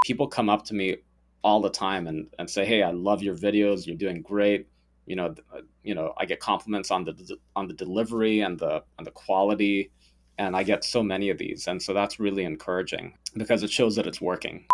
People come up to me all the time and say, "Hey, I love your videos. You're doing great." I get compliments on the delivery and the quality, and I get so many of these, and so that's really encouraging because it shows that it's working.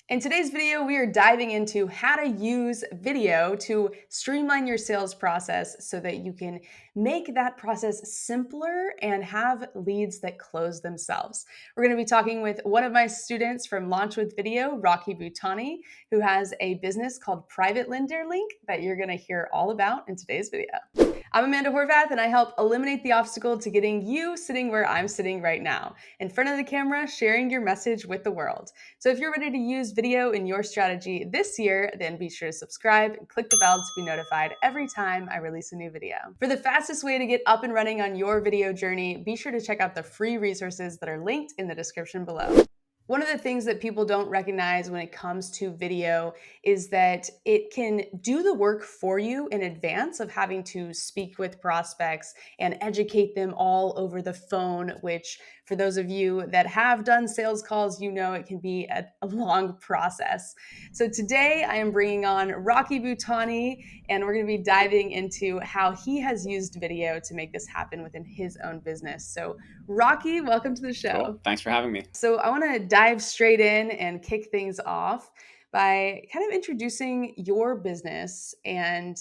In today's video, we are diving into how to use video to streamline your sales process so that you can make that process simpler and have leads that close themselves. We're going to be talking with one of my students from Launch with Video, Rocky Butani, who has a business called Private Lender Link that you're going to hear all about in today's video. I'm Amanda Horvath, and I help eliminate the obstacle to getting you sitting where I'm sitting right now, in front of the camera, sharing your message with the world. So if you're ready to use video in your strategy this year, then be sure to subscribe and click the bell to be notified every time I release a new video. For the fastest way to get up and running on your video journey, be sure to check out the free resources that are linked in the description below. One of the things that people don't recognize when it comes to video is that it can do the work for you in advance of having to speak with prospects and educate them all over the phone, which for those of you that have done sales calls, you know it can be a long process. So today I am bringing on Rocky Butani, and we're going to be diving into how he has used video to make this happen within his own business. So Rocky, welcome to the Cool. show. Thanks for having me. So I want to dive straight in and kick things off by kind of introducing your business and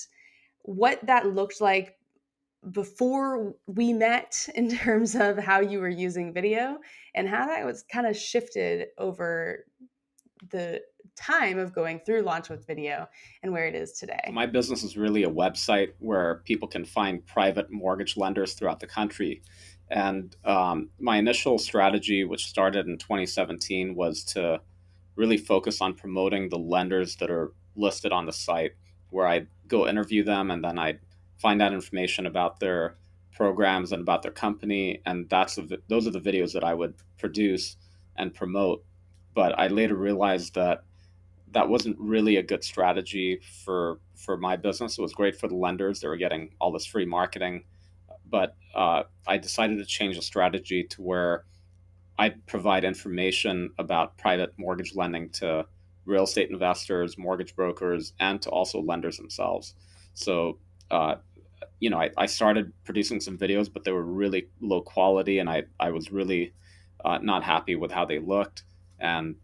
what that looked like before we met in terms of how you were using video and how that was kind of shifted over the time of going through Launch with Video and where it is today. My business is really a website where people can find private mortgage lenders throughout the country. And my initial strategy, which started in 2017, was to really focus on promoting the lenders that are listed on the site, where I'd go interview them and then I'd find out information about their programs and about their company. And those are the videos that I would produce and promote. But I later realized that that wasn't really a good strategy for my business. It was great for the lenders; they were getting all this free marketing. But I decided to change the strategy to where I provide information about private mortgage lending to real estate investors, mortgage brokers, and to also lenders themselves. So, I started producing some videos, but they were really low quality, and I was really not happy with how they looked. And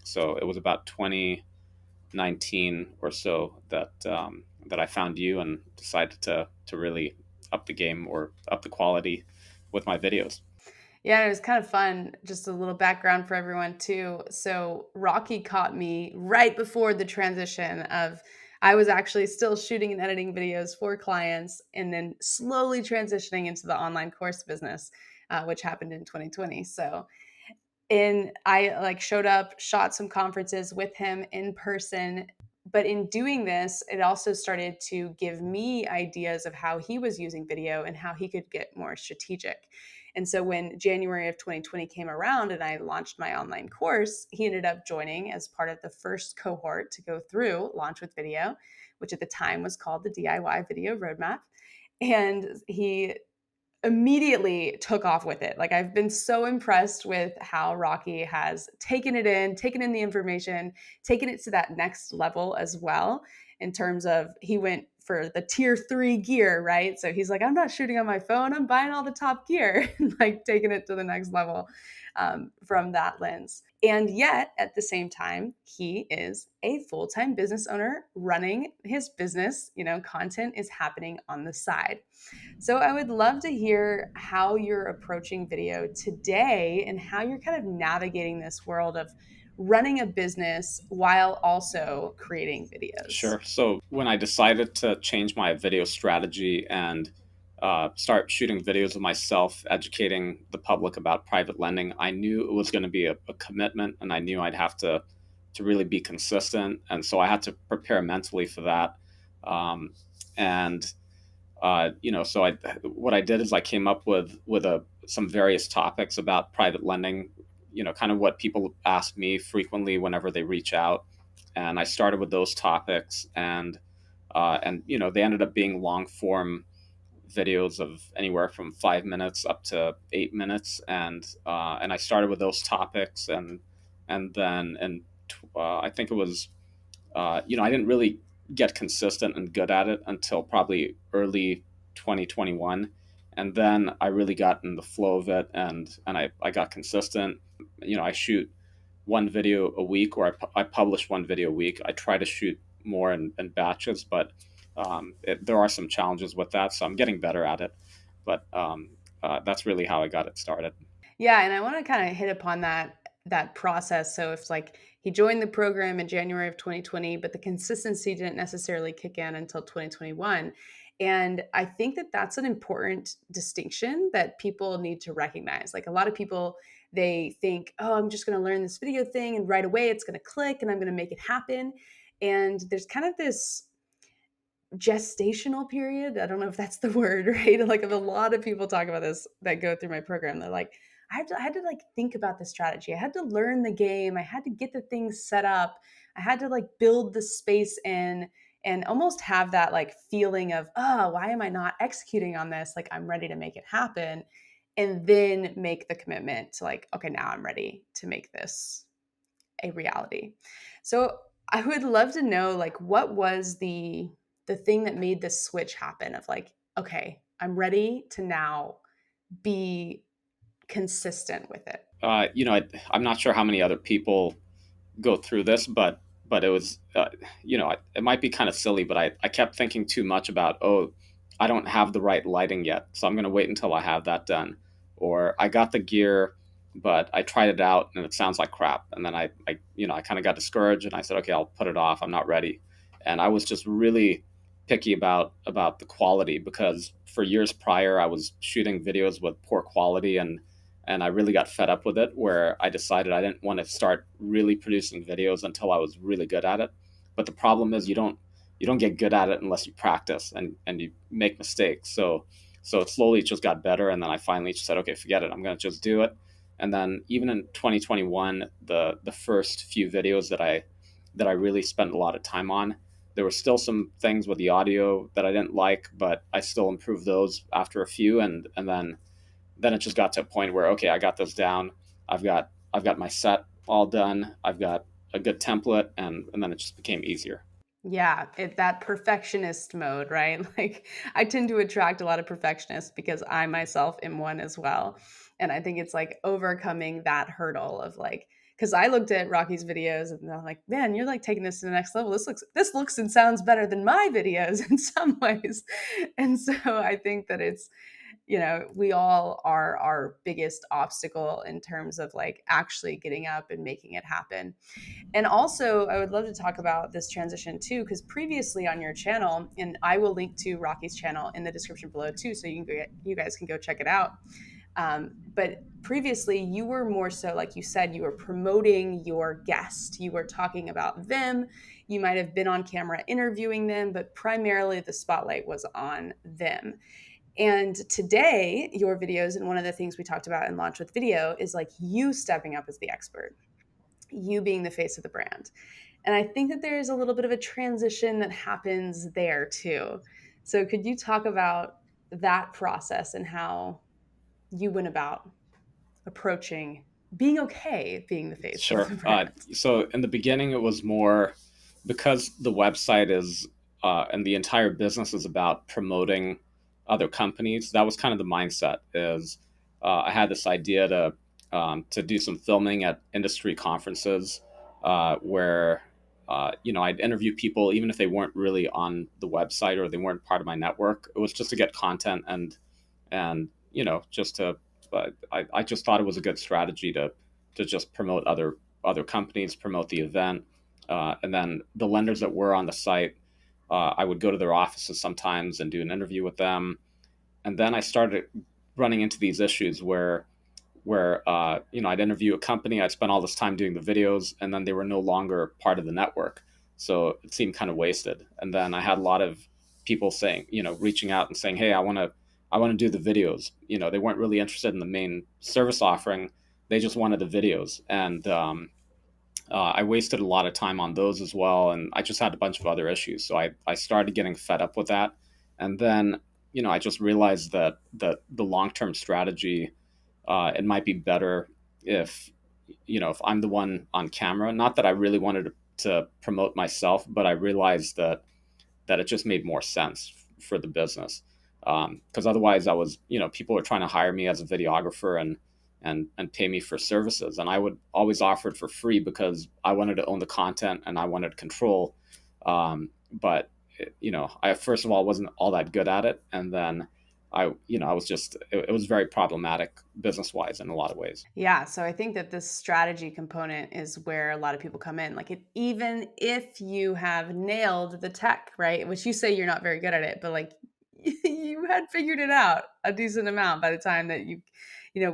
so it was about 2019 or so that I found you and decided to really up the game or up the quality with my videos. Yeah, it was kind of fun. Just a little background for everyone too. So Rocky caught me right before the transition of I was actually still shooting and editing videos for clients and then slowly transitioning into the online course business, which happened in 2020. So and I like showed up, shot some conferences with him in person. But in doing this, it also started to give me ideas of how he was using video and how he could get more strategic. And so when January of 2020 came around and I launched my online course, he ended up joining as part of the first cohort to go through Launch with Video, which at the time was called the DIY Video Roadmap. And he immediately took off with it. Like I've been so impressed with how Rocky has taken in the information, taken it to that next level as well in terms of he went for the tier 3 gear, right? So he's like, I'm not shooting on my phone, I'm buying all the top gear, like taking it to the next level from that lens. And yet, at the same time, he is a full-time business owner running his business. Content is happening on the side. So I would love to hear how you're approaching video today and how you're kind of navigating this world of running a business while also creating videos. Sure. So when I decided to change my video strategy and start shooting videos of myself educating the public about private lending, I knew it was going to be a commitment, and I knew I'd have to really be consistent, and so I had to prepare mentally for that. And so what I did is I came up with some various topics about private lending, kind of what people ask me frequently whenever they reach out, and I started with those topics, and they ended up being long form videos of anywhere from 5 minutes up to 8 minutes, and I started with those topics, and then in I think it was, I didn't really get consistent and good at it until probably early 2021. And then I really got in the flow of it, and I got consistent. I shoot one video a week, or I publish one video a week. I try to shoot more in batches, but there are some challenges with that. So I'm getting better at it. But that's really how I got it started. Yeah, and I want to kind of hit upon that process. So if like he joined the program in January of 2020, but the consistency didn't necessarily kick in until 2021. And I think that that's an important distinction that people need to recognize. Like a lot of people, they think, oh, I'm just going to learn this video thing and right away it's going to click and I'm going to make it happen. And there's kind of this gestational period. I don't know if that's the word, right? Like, a lot of people talk about this that go through my program. They're like, I had to like think about the strategy. I had to learn the game. I had to get the things set up. I had to like build the space in and almost have that like feeling of, oh, why am I not executing on this? Like, I'm ready to make it happen. And then make the commitment to like, okay, now I'm ready to make this a reality. So I would love to know like what was the thing that made this switch happen of like, okay, I'm ready to now be consistent with it. I'm not sure how many other people go through this, but it was, it might be kind of silly, but I kept thinking too much about, oh, I don't have the right lighting yet, so I'm going to wait until I have that done, or I got the gear, but I tried it out and it sounds like crap, and then I kind of got discouraged and I said, okay, I'll put it off. I'm not ready, and I was just really picky about the quality, because for years prior I was shooting videos with poor quality, and I really got fed up with it, where I decided I didn't want to start really producing videos until I was really good at it. But the problem is you don't get good at it unless you practice and you make mistakes. So it slowly just got better, and then I finally just said, okay, forget it. I'm going to just do it. And then even in 2021, the first few videos that I really spent a lot of time on, there were still some things with the audio that I didn't like, but I still improved those after a few, and then it just got to a point where, okay, I got this down. I've got my set all done. I've got a good template, and then it just became easier. Yeah, that perfectionist mode, right? Like I tend to attract a lot of perfectionists because I myself am one as well. And I think it's like overcoming that hurdle of like, because I looked at Rocky's videos and I'm like, man, you're like taking this to the next level. This looks and sounds better than my videos in some ways. And so I think that it's, we all are our biggest obstacle in terms of like actually getting up and making it happen. And also, I would love to talk about this transition too, because previously on your channel, and I will link to Rocky's channel in the description below too, so you guys can go check it out. But previously, you were more so, like you said, you were promoting your guest. You were talking about them. You might have been on camera interviewing them, but primarily the spotlight was on them. And today, your videos, and one of the things we talked about in Launch with Video is like you stepping up as the expert, you being the face of the brand. And I think that there's a little bit of a transition that happens there too. So could you talk about that process and how you went about approaching being okay being the face of Sure. the brand? So in the beginning, it was more because the website is and the entire business is about promoting other companies. That was kind of the mindset. Is I had this idea to do some filming at industry conferences, where I'd interview people even if they weren't really on the website or they weren't part of my network. It was just to get content, and just to. I just thought it was a good strategy to just promote other companies, promote the event, and then the lenders that were on the site, I would go to their offices sometimes and do an interview with them, and then I started running into these issues where I'd interview a company, I'd spend all this time doing the videos, and then they were no longer part of the network, so it seemed kind of wasted. And then I had a lot of people saying, reaching out and saying, hey, I want to do the videos. They weren't really interested in the main service offering; they just wanted the videos, and I wasted a lot of time on those as well, and I just had a bunch of other issues. So I started getting fed up with that, and then I just realized that the long term strategy, it might be better if if I'm the one on camera, not that I really wanted to promote myself, but I realized that it just made more sense for the business. Because otherwise, I was, people were trying to hire me as a videographer and pay me for services, and I would always offer it for free because I wanted to own the content and I wanted control. But I first of all wasn't all that good at it, and then I was just it was very problematic business wise in a lot of ways. Yeah, so I think that this strategy component is where a lot of people come in. Like, even if you have nailed the tech, right? Which you say you're not very good at it, but like you had figured it out a decent amount by the time that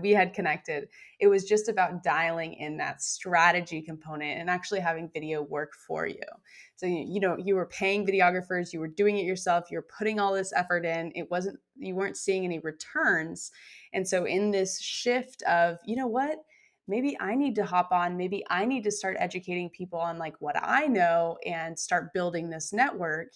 we had connected. It was just about dialing in that strategy component and actually having video work for you. So you were paying videographers, you were doing it yourself, you were putting all this effort in. You weren't seeing any returns, and so, in this shift of, what, maybe I need to hop on, maybe I need to start educating people on like what I know and start building this network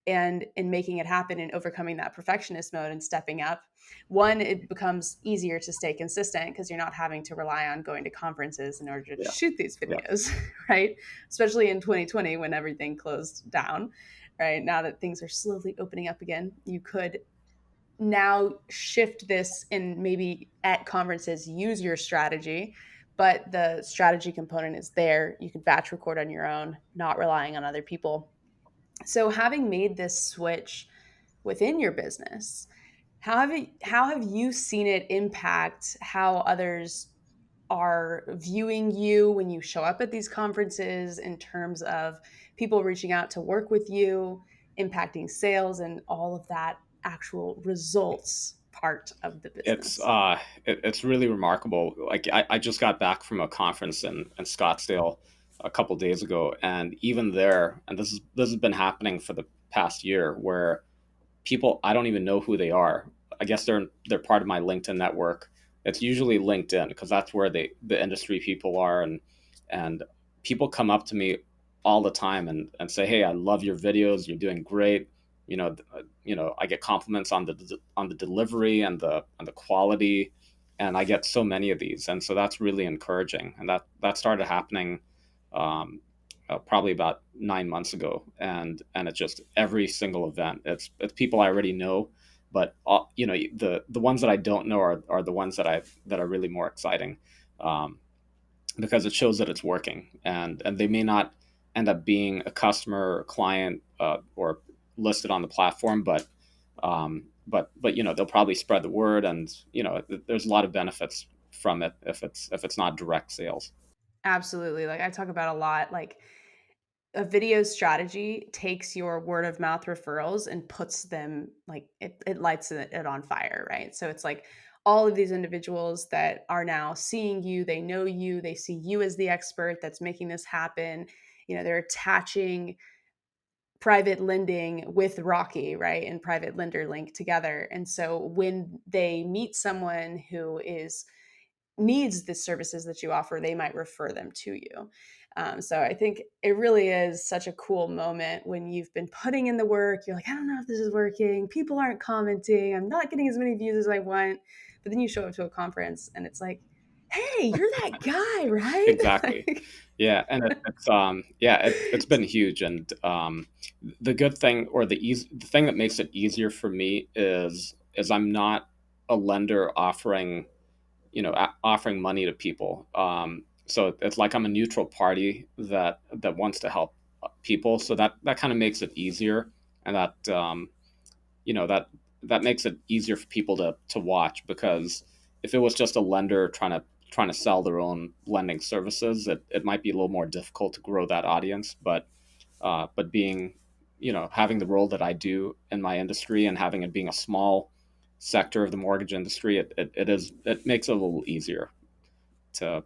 and making it happen and overcoming that perfectionist mode and stepping up. One, it becomes easier to stay consistent because you're not having to rely on going to conferences in order to Yeah, shoot these yeah, videos, right? Especially in 2020 when everything closed down, right? Now that things are slowly opening up again, you could now shift this and maybe at conferences use your strategy, but the strategy component is there. You can batch record on your own, not relying on other people. So having made this switch within your business, how have you seen it impact how others are viewing you when you show up at these conferences, in terms of people reaching out to work with you, impacting sales, and all of that actual results part of the it's business? uh it's really remarkable. Like I just got back from a conference in Scottsdale a couple days ago, and even there, and this has been happening for the past year, where people I don't even know who they are. I guess they're part of my LinkedIn network. It's usually LinkedIn because that's where the industry people are, and people come up to me all the time and say, "Hey, I love your videos. You're doing great." I get compliments on the delivery and the quality, and I get so many of these, and so that's really encouraging. And that started happening um, probably about 9 months ago, and it's just every single event. It's people I already know, but the ones that I don't know are the ones that are really more exciting, um, because it shows that it's working, and they may not end up being a customer or client or listed on the platform, but they'll probably spread the word, and there's a lot of benefits from it if it's not direct sales. Absolutely. Like I talk about a lot, like a video strategy takes your word of mouth referrals and puts them, like it lights it on fire, right? So it's like all of these individuals that are now seeing you, they know you, they see you as the expert that's making this happen. They're attaching private lending with Rocky, right? And private lender link together. And so when they meet someone who is needs the services that you offer, they might refer them to you. So I think it really is such a cool moment when you've been putting in the work. You're like, I don't know if this is working. People aren't commenting. I'm not getting as many views as I want. But then you show up to a conference and it's like, hey, you're that guy, right? Exactly. Like, Yeah, and it's been huge, and the good thing, or the thing that makes it easier for me is I'm not a lender offering offering money to people. So it's like I'm a neutral party that wants to help people. So that kind of makes it easier, and you know that that makes it easier for people to watch, because if it was just a lender trying to sell their own lending services, it might be a little more difficult to grow that audience. But being having the role that I do in my industry, and having it being a small sector of the mortgage industry, it makes it a little easier to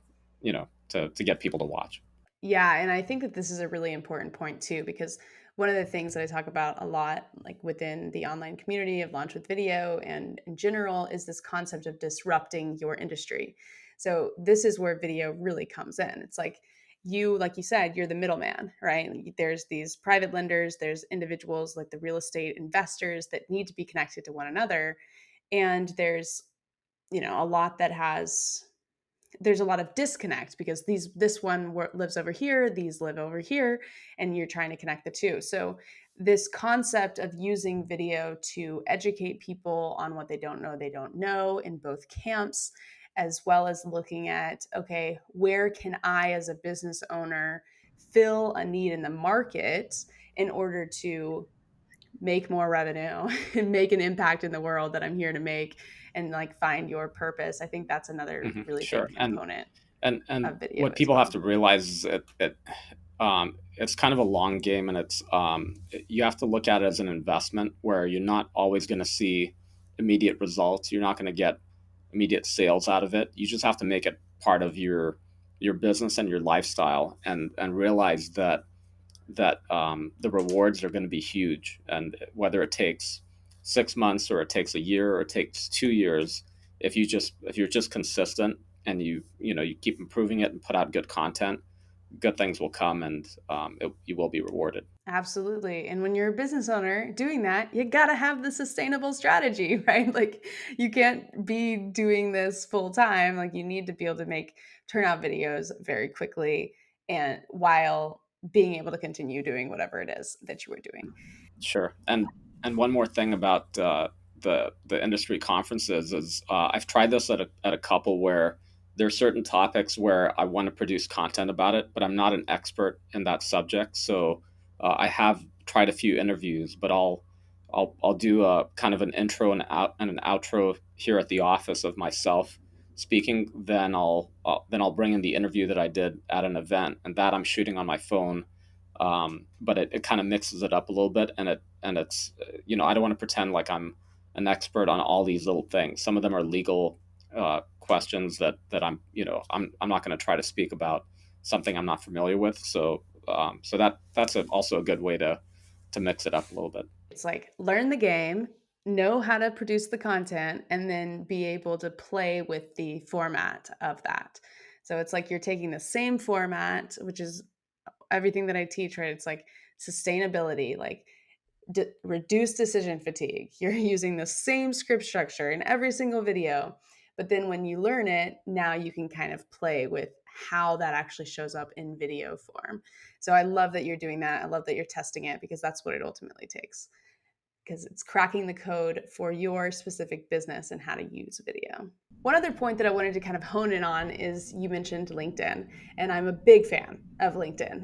to get people to watch. yeah, and I think that this is a really important point too, because one of the things that I talk about a lot, like within the online community of Launch with Video and in general, is this concept of disrupting your industry. So this is where video really comes in. It's like you said, you're the middleman, right? There's these private lenders, there's individuals like the real estate investors that need to be connected to one another, and there's a lot that has there's a lot of disconnect because this one lives over here, these live over here, and you're trying to connect the two. So this concept of using video to educate people on what they don't know in both camps, as well as looking at, okay, where can I as a business owner fill a need in the market in order to make more revenue and make an impact in the world that I'm here to make, and like find your purpose. I think that's another really Sure. big component And of video what as people have well. to realize is it's kind of a long game, and you have to look at it as an investment where you're not always going to see immediate results. You're not going to get immediate sales out of it. You just have to make it part of your business and your lifestyle, and realize that the rewards are going to be huge. And whether it takes 6 months or it takes a year or it takes 2 years, if you're just consistent and you keep improving it and put out good content, good things will come, and you will be rewarded. Absolutely. And when you're a business owner doing that, you got to have the sustainable strategy, right? Like you can't be doing this full time. Like you need to be able to make turn out videos very quickly and while being able to continue doing whatever it is that you were doing. Sure. And one more thing about the industry conferences is I've tried this at a couple where there are certain topics where I want to produce content about it, but I'm not an expert in that subject. So I have tried a few interviews, but I'll do a kind of an intro and an outro here at the office of myself speaking. Then I'll bring in the interview that I did at an event, and that I'm shooting on my phone, but it kind of mixes it up a little bit, and it's I don't want to pretend like I'm an expert on all these little things. Some of them are legal questions that I'm not going to try to speak about something I'm not familiar with. So that's also a good way to mix it up a little bit. It's like learn the game, know how to produce the content, and then be able to play with the format of that. So it's like you're taking the same format, which is everything that I teach, right? It's like sustainability, like reduce decision fatigue. You're using the same script structure in every single video. But then when you learn it, now you can kind of play with how that actually shows up in video form. So I love that you're doing that. I love that you're testing it because that's what it ultimately takes, because it's cracking the code for your specific business and how to use video. One other point that I wanted to kind of hone in on is you mentioned LinkedIn, and I'm a big fan of LinkedIn.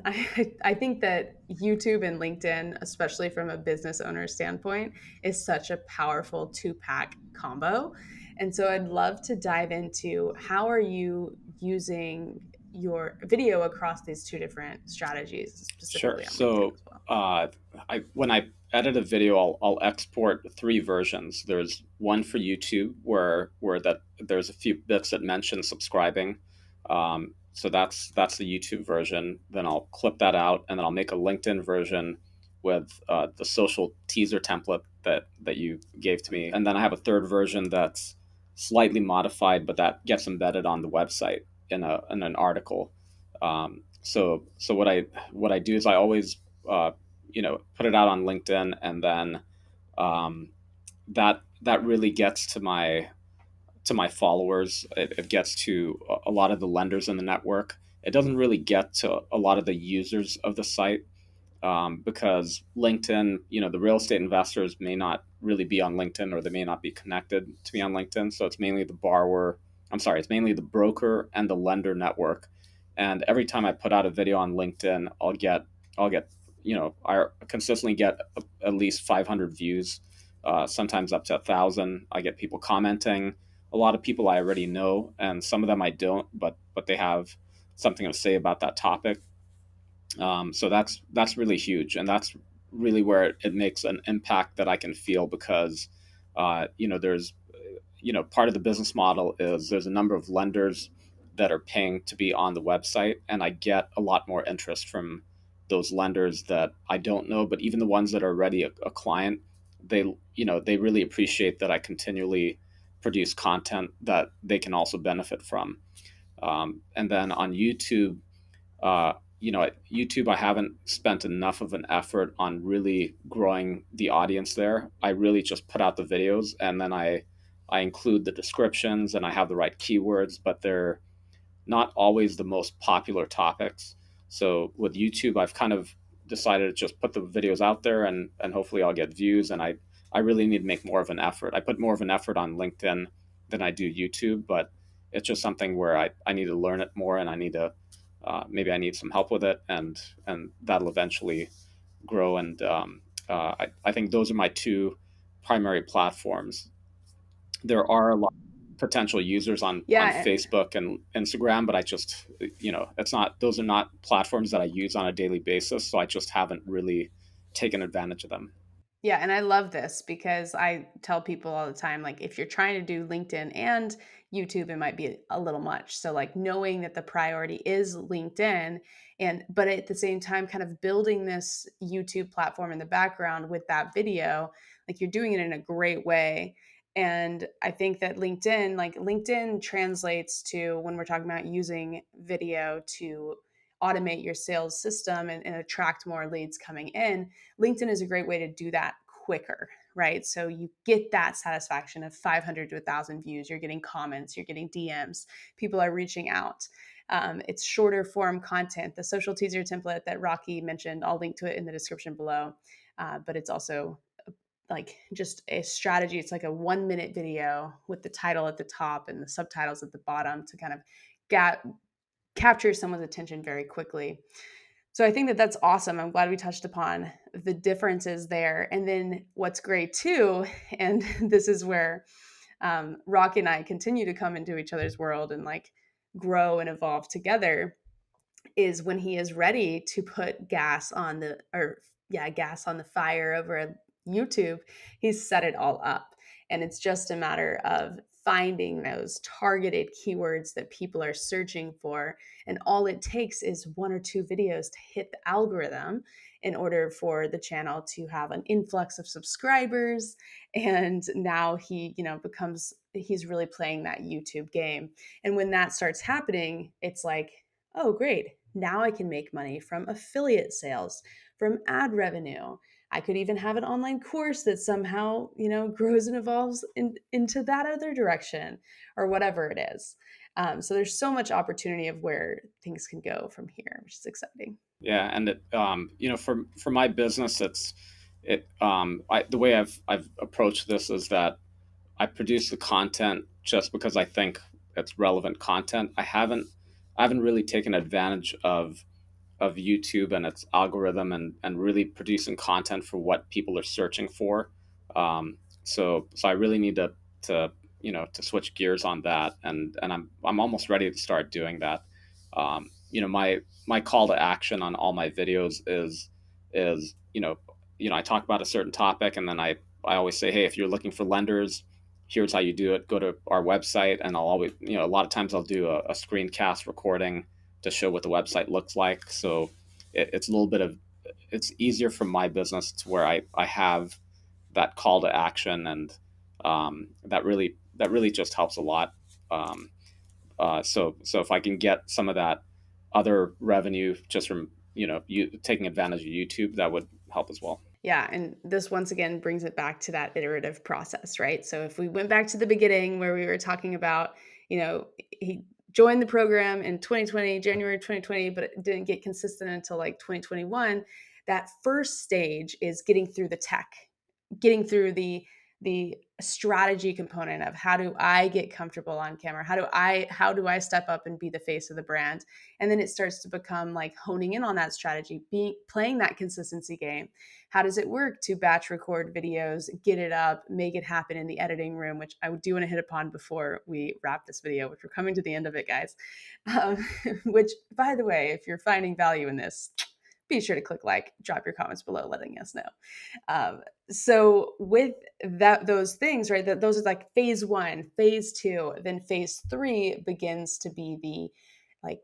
I think that YouTube and LinkedIn, especially from a business owner standpoint, is such a powerful two-pack combo. And so I'd love to dive into how are you using your video across these two different strategies, Sure. specifically on LinkedIn So as well. when I edit a video, I'll export three versions. There's one for YouTube where that there's a few bits that mention subscribing. So that's the YouTube version. Then I'll clip that out, and then I'll make a LinkedIn version with the social teaser template that you gave to me. And then I have a third version that's slightly modified, but that gets embedded on the website in an article. So what I do is I always put it out on LinkedIn, and then um, that really gets to my followers. It gets to a lot of the lenders in the network. It doesn't really get to a lot of the users of the site, because LinkedIn, the real estate investors may not really be on LinkedIn, or they may not be connected to me on LinkedIn. So it's mainly the borrower. I'm sorry, it's mainly the broker and the lender network. And every time I put out a video on LinkedIn, I'll get, I consistently get at least 500 views, sometimes up to 1,000. I get people commenting. A lot of people I already know, and some of them I don't, but they have something to say about that topic. So that's really huge, and that's really where it makes an impact that I can feel, because there's part of the business model is there's a number of lenders that are paying to be on the website, and I get a lot more interest from those lenders that I don't know, but even the ones that are already a client, they really appreciate that I continually produce content that they can also benefit from. And then on YouTube, at YouTube, I haven't spent enough of an effort on really growing the audience there. I really just put out the videos, and then I include the descriptions, and I have the right keywords, but not always the most popular topics. So with YouTube, I've kind of decided to just put the videos out there, and hopefully I'll get views. And I really need to make more of an effort. I put more of an effort on LinkedIn than I do YouTube, but it's just something where I need to learn it more, and I need to maybe I need some help with it, and that'll eventually grow. And I think those are my two primary platforms. There are a lot of potential users on Yeah, Facebook and Instagram, but I just, it's not, those are not platforms that I use on a daily basis. So I just haven't really taken advantage of them. yeah, and I love this because I tell people all the time, like, if you're trying to do LinkedIn and YouTube, it might be a little much. So, like, knowing that the priority is LinkedIn, and but at the same time, kind of building this YouTube platform in the background with that video, like, you're doing it in a great way. And I think that LinkedIn translates to when we're talking about using video to automate your sales system and attract more leads coming in. LinkedIn is a great way to do that quicker, right? So you get that satisfaction of 500 to 1,000 views. You're getting comments, you're getting DMs, people are reaching out. It's shorter form content. The social teaser template that Rocky mentioned, I'll link to it in the description below. But it's also like just a strategy. It's like a 1 minute video with the title at the top and the subtitles at the bottom to kind of get, capture someone's attention very quickly. So I think that that's awesome. I'm glad we touched upon the differences there. And then what's great too, and this is where Rock and I continue to come into each other's world and like grow and evolve together, is when he is ready to put gas on the or yeah, gas on the fire over at YouTube, he's set it all up. And it's just a matter of finding those targeted keywords that people are searching for. And all it takes is one or two videos to hit the algorithm in order for the channel to have an influx of subscribers. And now he, becomes, he's really playing that YouTube game. And when that starts happening, it's like, oh, great. Now I can make money from affiliate sales, from ad revenue. I could even have an online course that somehow, grows and evolves into that other direction or whatever it is. So there's so much opportunity of where things can go from here, which is exciting. Yeah. And for my business, the way I've approached this is that I produce the content just because I think it's relevant content. I haven't really taken advantage of YouTube and its algorithm, and really producing content for what people are searching for. So I really need to switch gears on that, and I'm almost ready to start doing that. My call to action on all my videos is I talk about a certain topic, and then I always say, hey, if you're looking for lenders, here's how you do it. Go to our website, and I'll always, a lot of times I'll do a screencast recording to show what the website looks like. So it's a little bit of, it's easier for my business to where I have that call to action, and that really just helps a lot. So if I can get some of that other revenue just from you taking advantage of YouTube, that would help as well. Yeah, and this once again brings it back to that iterative process, right? So if we went back to the beginning where we were talking about, he joined the program in 2020, January 2020, but it didn't get consistent until like 2021. That first stage is getting through the tech, getting through the strategy component of how do I get comfortable on camera? How do I step up and be the face of the brand? And then it starts to become like honing in on that strategy, being playing that consistency game. How does it work to batch record videos, get it up, make it happen in the editing room, which I do want to hit upon before we wrap this video, which we're coming to the end of it, guys. Um, which, by the way, if you're finding value in this, be sure to click like, drop your comments below letting us know. So with those things, right, that those are like phase one, phase two, then phase three begins to be the like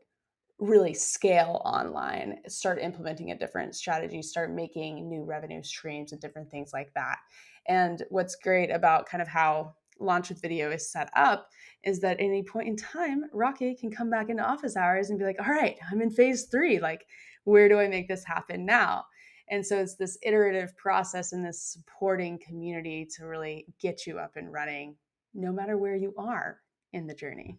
really scale online, start implementing a different strategy, start making new revenue streams and different things like that. And what's great about kind of how Launch with Video is set up is that at any point in time, Rocky can come back into office hours and be like, all right, I'm in phase three. Like, where do I make this happen now? And so it's this iterative process and this supporting community to really get you up and running no matter where you are in the journey.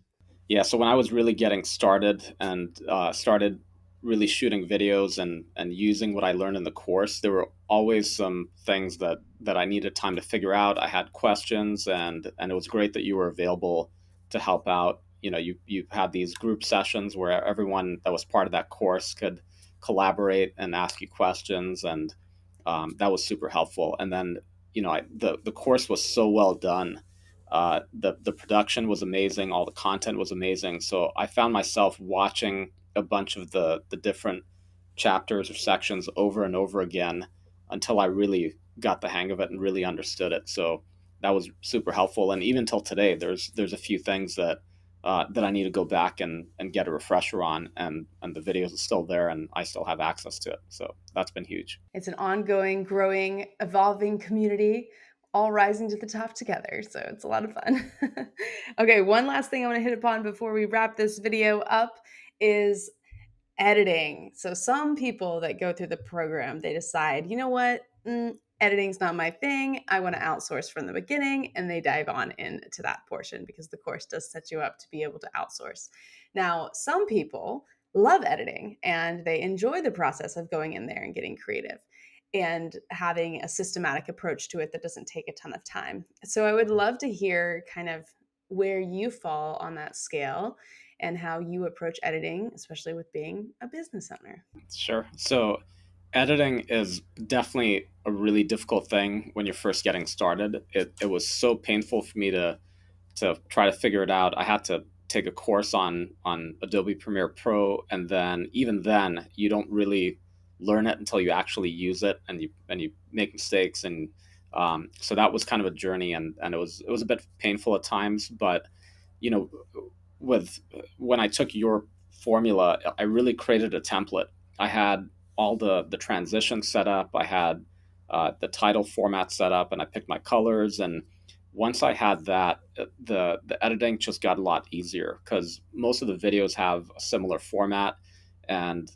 Yeah, so when I was really getting started and started really shooting videos and using what I learned in the course, there were always some things that I needed time to figure out. I had questions, and it was great that you were available to help out. You know, you had these group sessions where everyone that was part of that course could collaborate and ask you questions, and that was super helpful. And then, the course was so well done. The production was amazing. All the content was amazing. So I found myself watching a bunch of the different chapters or sections over and over again until I really got the hang of it and really understood it. So that was super helpful. And even till today, there's a few things that I need to go back and get a refresher on, and the videos are still there, and I still have access to it. So that's been huge. It's an ongoing, growing, evolving community, all rising to the top together. So it's a lot of fun. Okay, one last thing I want to hit upon before we wrap this video up is editing. So some people that go through the program, they decide, you know what? Editing's not my thing. I want to outsource from the beginning, and they dive on into that portion because the course does set you up to be able to outsource. Now, some people love editing and they enjoy the process of going in there and getting creative and having a systematic approach to it that doesn't take a ton of time. So I would love to hear kind of where you fall on that scale and how you approach editing, especially with being a business owner. Sure. So editing is definitely a really difficult thing when you're first getting started. It was so painful for me to try to figure it out. I had to take a course on Adobe Premiere Pro, and then even then, you don't really learn it until you actually use it, and you make mistakes, and so that was kind of a journey, and it was a bit painful at times, but you know, with when I took your formula, I really created a template. I had all the transitions set up. I had the title format set up, and I picked my colors. And once I had that, the editing just got a lot easier because most of the videos have a similar format, and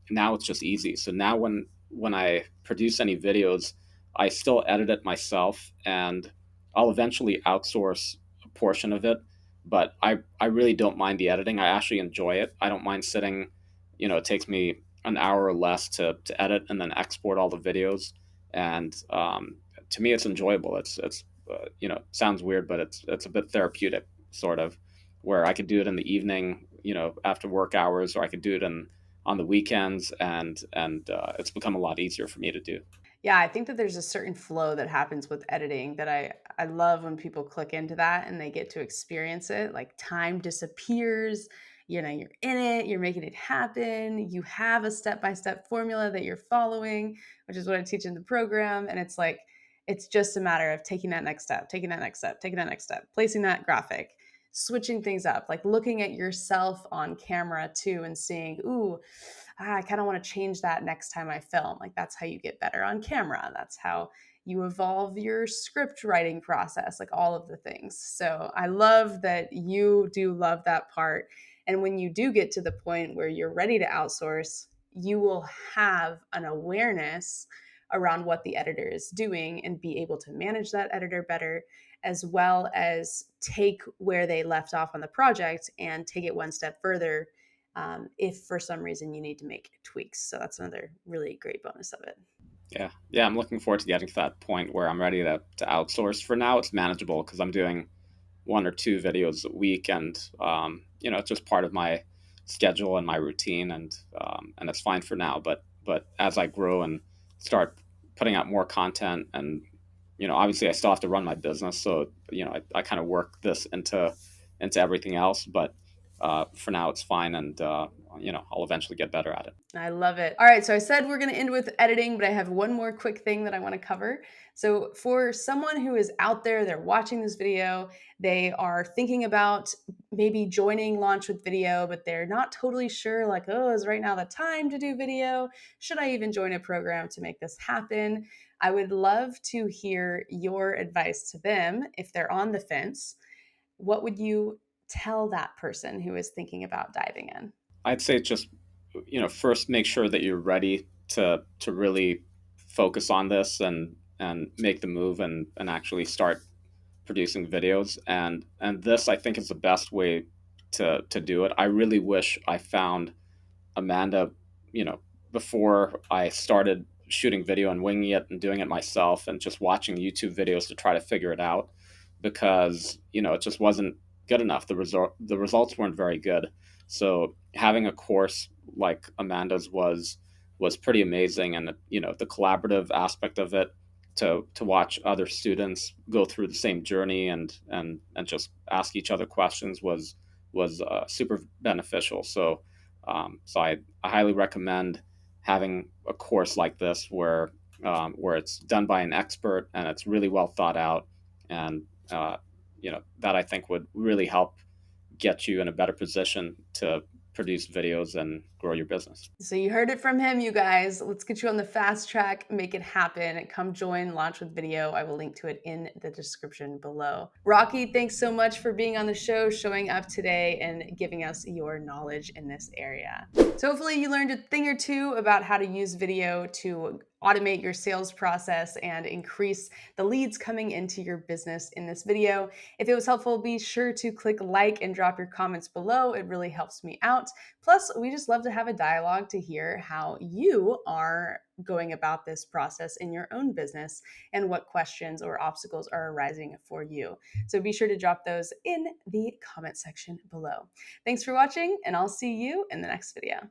now it's just easy. So now when I produce any videos, I still edit it myself, and I'll eventually outsource a portion of it, but I really don't mind the editing. I actually enjoy it. I don't mind sitting, it takes me an hour or less to edit and then export all the videos. And to me, it's enjoyable. It's sounds weird, but it's a bit therapeutic, sort of, where I could do it in the evening, after work hours, or I could do it on the weekends, and it's become a lot easier for me to do. Yeah, I think that there's a certain flow that happens with editing that I love when people click into that and they get to experience it. Like time disappears, you're in it, you're making it happen. You have a step-by-step formula that you're following, which is what I teach in the program, and it's like it's just a matter of taking that next step, taking that next step, taking that next step, placing that graphic, switching things up, like looking at yourself on camera too and seeing, ooh, I kind of want to change that next time I film. Like that's how you get better on camera. That's how you evolve your script writing process, like all of the things. So I love that you do love that part. And when you do get to the point where you're ready to outsource, you will have an awareness around what the editor is doing and be able to manage that editor better, as well as take where they left off on the project and take it one step further if for some reason you need to make tweaks. So that's another really great bonus of it. Yeah, I'm looking forward to getting to that point where I'm ready to outsource. For now, it's manageable because I'm doing one or two videos a week, and it's just part of my schedule and my routine, and it's fine for now. But as I grow and start putting out more content, and obviously I still have to run my business, so I kind of work this into everything else. But for now, it's fine, and I'll eventually get better at it. I love it. All right, so I said we're going to end with editing, but I have one more quick thing that I want to cover. So, for someone who is out there, they're watching this video, they are thinking about maybe joining Launch with Video, but they're not totally sure, like, oh, is right now the time to do video? Should I even join a program to make this happen? I would love to hear your advice to them if they're on the fence. What would you tell that person who is thinking about diving in? I'd say just first make sure that you're ready to really focus on this and make the move and actually start producing videos, and this I think is the best way to do it. I really wish I found Amanda, you know, before I started shooting video and winging it and doing it myself and just watching YouTube videos to try to figure it out, because it just wasn't good enough. The results weren't very good. So having a course like Amanda's was pretty amazing, and the collaborative aspect of it, to watch other students go through the same journey and just ask each other questions was super beneficial. So I highly recommend having a course like this where it's done by an expert and it's really well thought out, and that I think would really help get you in a better position to produce videos and grow your business. So you heard it from him, you guys. Let's get you on the fast track, make it happen. Come join Launch with Video. I will link to it in the description below. Rocky, thanks so much for being on the show, showing up today, and giving us your knowledge in this area. So hopefully you learned a thing or two about how to use video to automate your sales process and increase the leads coming into your business in this video. If it was helpful, be sure to click like and drop your comments below. It really helps me out. Plus, we just love to have a dialogue to hear how you are going about this process in your own business and what questions or obstacles are arising for you. So be sure to drop those in the comment section below. Thanks for watching, and I'll see you in the next video.